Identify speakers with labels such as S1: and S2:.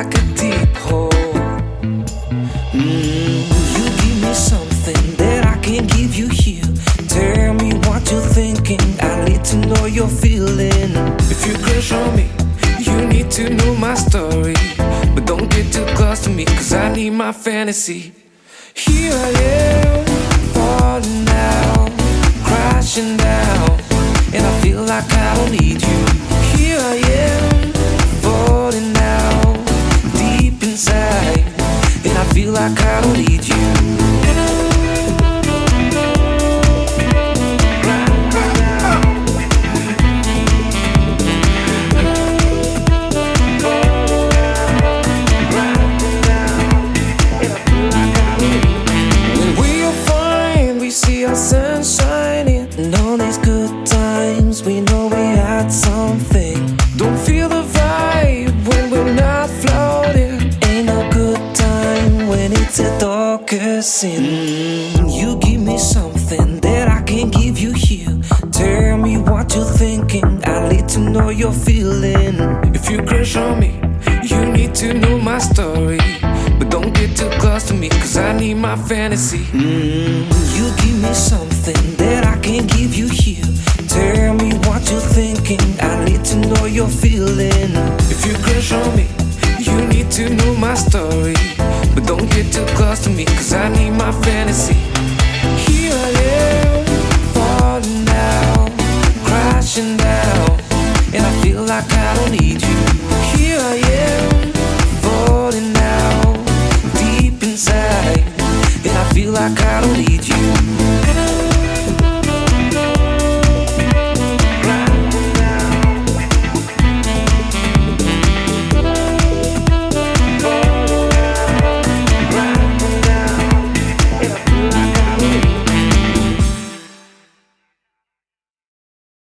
S1: like a deep hole. You give me something that I can't give you here. Tell me what you're thinking, I need to know you're feeling. If you crush on me, you need to know my story. But don't get too close to me, cause I need my fantasy. Here I am, falling down, crashing down, and I feel like I don't need you. Here I am, falling down, deep inside, and I feel like I don't need you. Sun shining, and all these good times, we know we had something. Don't feel the vibe when we're not floating. Ain't no good time when it's the darkest sin. You give me something that I can't give you here. Tell me what you're thinking, I need to know you're feeling. If you crush on me, you need to know my story. But don't get too close to me, cause I need my fantasy. You give me something that I can't give you here. Tell me what you're thinking, I need to know you're feeling. If you crush on me, you need to know my story. But don't get too close to me, cause I need my fantasy. Here I am, falling down, crashing down, and I feel like I don't need you. Here I am, falling down, deep inside, and I feel like I don't need you.